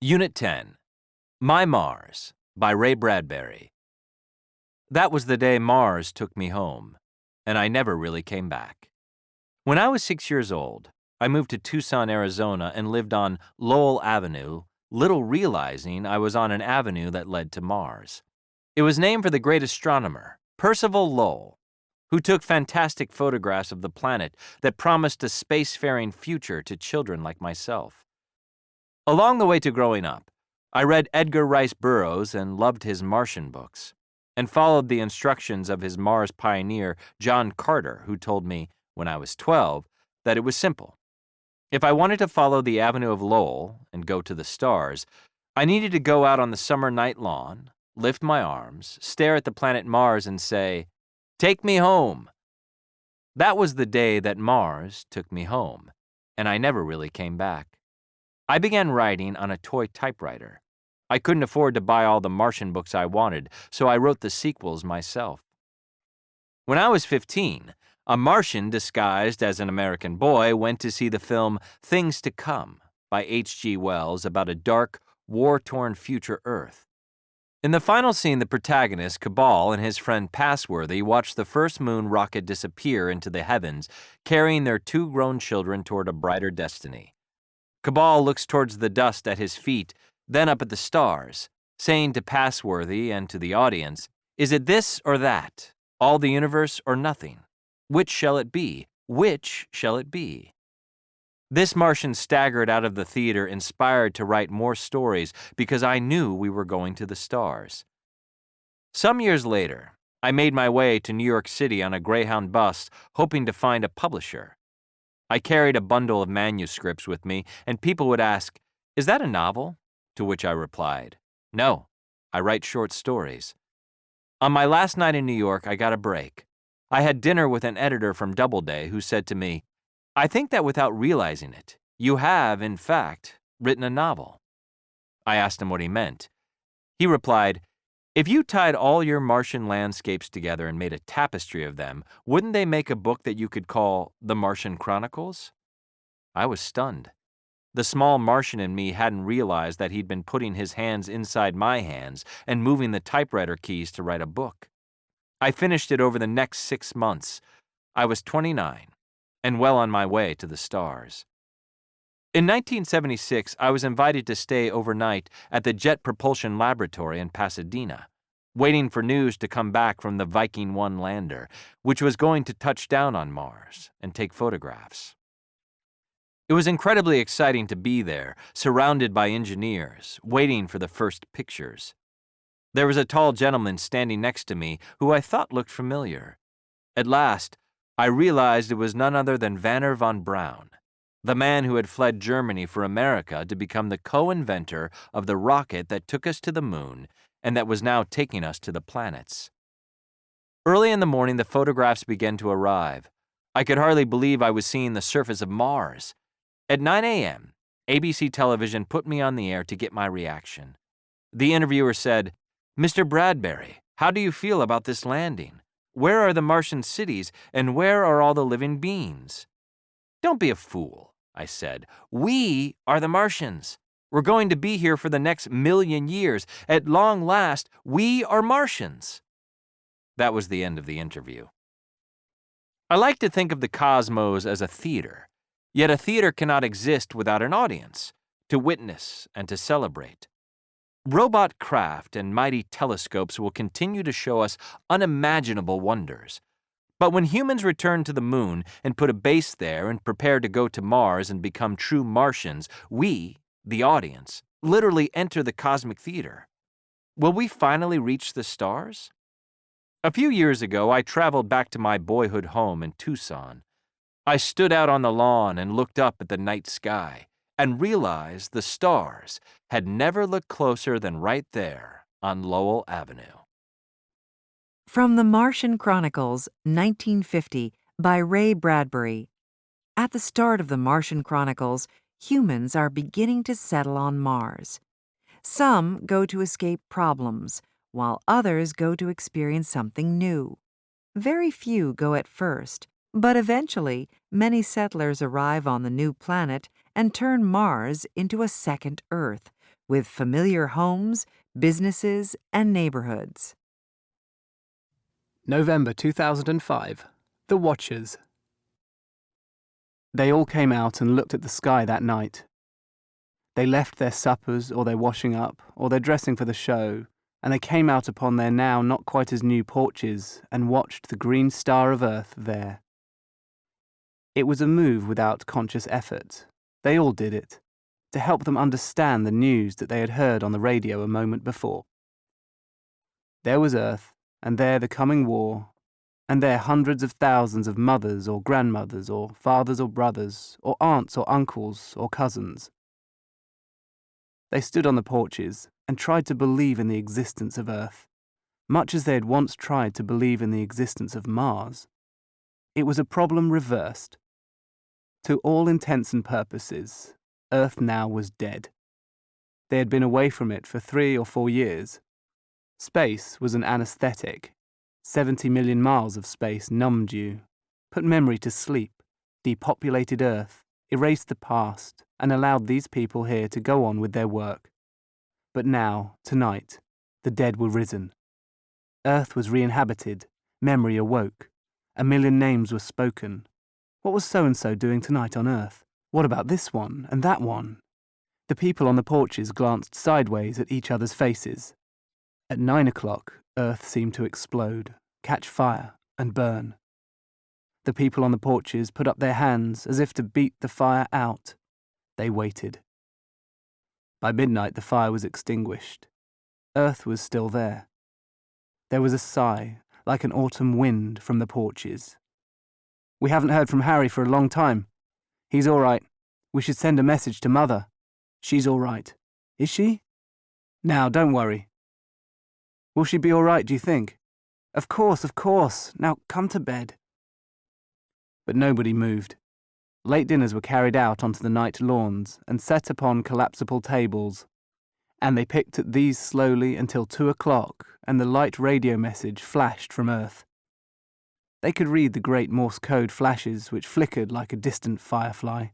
Unit 10, My Mars, by Ray Bradbury. That was the day Mars took me home, and I never really came back. When I was 6 years old, I moved to Tucson, Arizona, and lived on Lowell Avenue, little realizing I was on an avenue that led to Mars. It was named for the great astronomer, Percival Lowell, who took fantastic photographs of the planet that promised a spacefaring future to children like myself. Along the way to growing up, I read Edgar Rice Burroughs and loved his Martian books, and followed the instructions of his Mars pioneer, John Carter, who told me, when I was 12, that it was simple. If I wanted to follow the Avenue of Lowell and go to the stars, I needed to go out on the summer night lawn, lift my arms, stare at the planet Mars, and say, "Take me home." That was the day that Mars took me home, and I never really came back. I began writing on a toy typewriter. I couldn't afford to buy all the Martian books I wanted, so I wrote the sequels myself. When I was 15, a Martian disguised as an American boy went to see the film Things to Come by H.G. Wells about a dark, war-torn future Earth. In the final scene, the protagonist, Cabal, and his friend Passworthy watch the first moon rocket disappear into the heavens, carrying their 2 grown children toward a brighter destiny. Cabal looks towards the dust at his feet, then up at the stars, saying to Passworthy and to the audience, "Is it this or that? All the universe or nothing? Which shall it be? Which shall it be?" This Martian staggered out of the theater, inspired to write more stories because I knew we were going to the stars. Some years later, I made my way to New York City on a Greyhound bus, hoping to find a publisher. I carried a bundle of manuscripts with me, and people would ask, "Is that a novel?" To which I replied, "No, I write short stories." On my last night in New York, I got a break. I had dinner with an editor from Doubleday who said to me, "I think that without realizing it, you have, in fact, written a novel." I asked him what he meant. He replied, "If you tied all your Martian landscapes together and made a tapestry of them, wouldn't they make a book that you could call The Martian Chronicles?" I was stunned. The small Martian in me hadn't realized that he'd been putting his hands inside my hands and moving the typewriter keys to write a book. I finished it over the next 6 months. I was 29 and well on my way to the stars. In 1976, I was invited to stay overnight at the Jet Propulsion Laboratory in Pasadena, waiting for news to come back from the Viking 1 lander, which was going to touch down on Mars and take photographs. It was incredibly exciting to be there, surrounded by engineers, waiting for the first pictures. There was a tall gentleman standing next to me who I thought looked familiar. At last, I realized it was none other than Wernher von Braun, the man who had fled Germany for America to become the co-inventor of the rocket that took us to the moon and that was now taking us to the planets. Early in the morning, the photographs began to arrive. I could hardly believe I was seeing the surface of Mars. At 9 a.m., ABC television put me on the air to get my reaction. The interviewer said, "Mr. Bradbury, how do you feel about this landing? Where are the Martian cities, and where are all the living beings?" "Don't be a fool," I said. "We are the Martians. We're going to be here for the next 1,000,000 years. At long last, we are Martians." That was the end of the interview. I like to think of the cosmos as a theater, yet a theater cannot exist without an audience, to witness and to celebrate. Robot craft and mighty telescopes will continue to show us unimaginable wonders. But when humans return to the moon and put a base there and prepare to go to Mars and become true Martians, we, the audience, literally enter the cosmic theater. Will we finally reach the stars? A few years ago, I traveled back to my boyhood home in Tucson. I stood out on the lawn and looked up at the night sky and realized the stars had never looked closer than right there on Lowell Avenue. From The Martian Chronicles, 1950, by Ray Bradbury. At the start of The Martian Chronicles, humans are beginning to settle on Mars. Some go to escape problems, while others go to experience something new. Very few go at first, but eventually many settlers arrive on the new planet and turn Mars into a second Earth, with familiar homes, businesses, and neighborhoods. November 2005. The Watchers. They all came out and looked at the sky that night. They left their suppers or their washing up or their dressing for the show, and they came out upon their now not quite as new porches and watched the green star of Earth there. It was a move without conscious effort. They all did it, to help them understand the news that they had heard on the radio a moment before. There was Earth, and there the coming war, and there hundreds of thousands of mothers or grandmothers or fathers or brothers or aunts or uncles or cousins. They stood on the porches and tried to believe in the existence of Earth, much as they had once tried to believe in the existence of Mars. It was a problem reversed. To all intents and purposes, Earth now was dead. They had been away from it for 3 or 4 years. Space was an anesthetic. 70 million miles of space numbed you, put memory to sleep, depopulated Earth, erased the past, and allowed these people here to go on with their work. But now, tonight, the dead were risen. Earth was re-inhabited, memory awoke, 1 million names were spoken. What was so-and-so doing tonight on Earth? What about this one and that one? The people on the porches glanced sideways at each other's faces. At 9 o'clock, Earth seemed to explode, catch fire, and burn. The people on the porches put up their hands as if to beat the fire out. They waited. By midnight, the fire was extinguished. Earth was still there. There was a sigh, like an autumn wind, from the porches. "We haven't heard from Harry for a long time. He's all right. We should send a message to Mother. She's all right. Is she? Now, don't worry. Will she be all right, do you think? Of course, of course. Now, come to bed." But nobody moved. Late dinners were carried out onto the night lawns and set upon collapsible tables, and they picked at these slowly until 2 o'clock, and the light radio message flashed from Earth. They could read the great Morse code flashes which flickered like a distant firefly.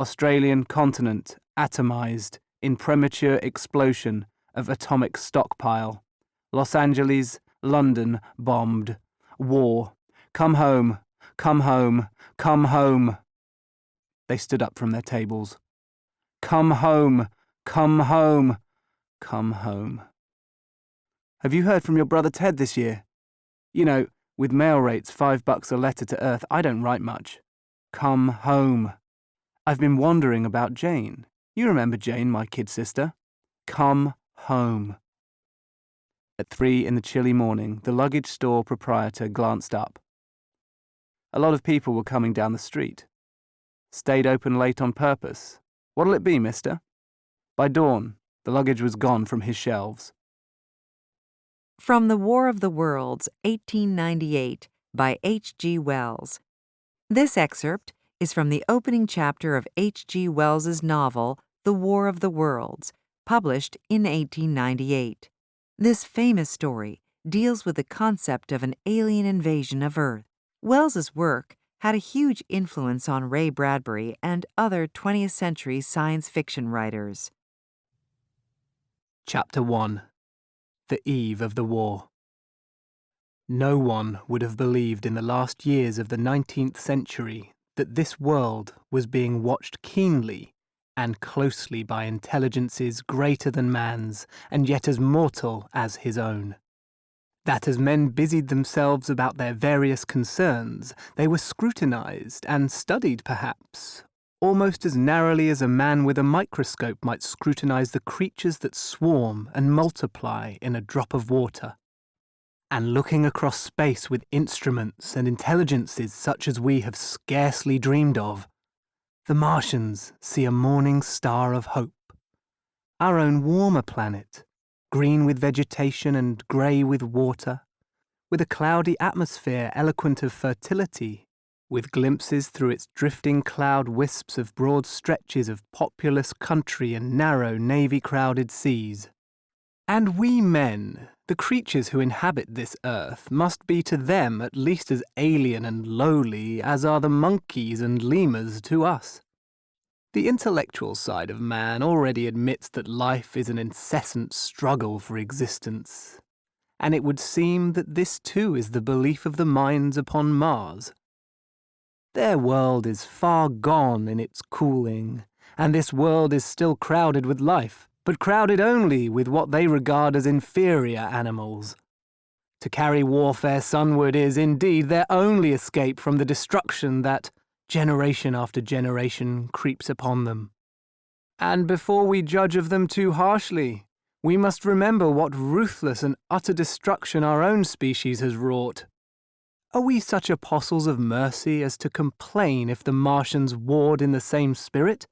Australian continent atomized in premature explosion of atomic stockpile. Los Angeles, London bombed. War. Come home. Come home. Come home. They stood up from their tables. Come home. Come home. Come home. Have you heard from your brother Ted this year? You know, with mail rates $5 a letter to Earth, I don't write much. Come home. I've been wondering about Jane. You remember Jane, my kid sister? Come home. At 3 in the chilly morning, the luggage store proprietor glanced up. A lot of people were coming down the street. Stayed open late on purpose. What'll it be, mister? By dawn, the luggage was gone from his shelves. From The War of the Worlds, 1898, by H.G. Wells. This excerpt is from the opening chapter of H.G. Wells's novel, The War of the Worlds, published in 1898. This famous story deals with the concept of an alien invasion of Earth. Wells's work had a huge influence on Ray Bradbury and other 20th century science fiction writers. Chapter 1. The Eve of the War. No one would have believed in the last years of the 19th century that this world was being watched keenly and closely by intelligences greater than man's and yet as mortal as his own. That as men busied themselves about their various concerns, they were scrutinized and studied perhaps, almost as narrowly as a man with a microscope might scrutinize the creatures that swarm and multiply in a drop of water. And looking across space with instruments and intelligences such as we have scarcely dreamed of, the Martians see a morning star of hope. Our own warmer planet, green with vegetation and grey with water, with a cloudy atmosphere eloquent of fertility, with glimpses through its drifting cloud wisps of broad stretches of populous country and narrow navy-crowded seas. And we men, the creatures who inhabit this earth, must be to them at least as alien and lowly as are the monkeys and lemurs to us. The intellectual side of man already admits that life is an incessant struggle for existence, and it would seem that this too is the belief of the minds upon Mars. Their world is far gone in its cooling, and this world is still crowded with life, but crowded only with what they regard as inferior animals. To carry warfare sunward is, indeed, their only escape from the destruction that, generation after generation, creeps upon them. And before we judge of them too harshly, we must remember what ruthless and utter destruction our own species has wrought. Are we such apostles of mercy as to complain if the Martians warred in the same spirit?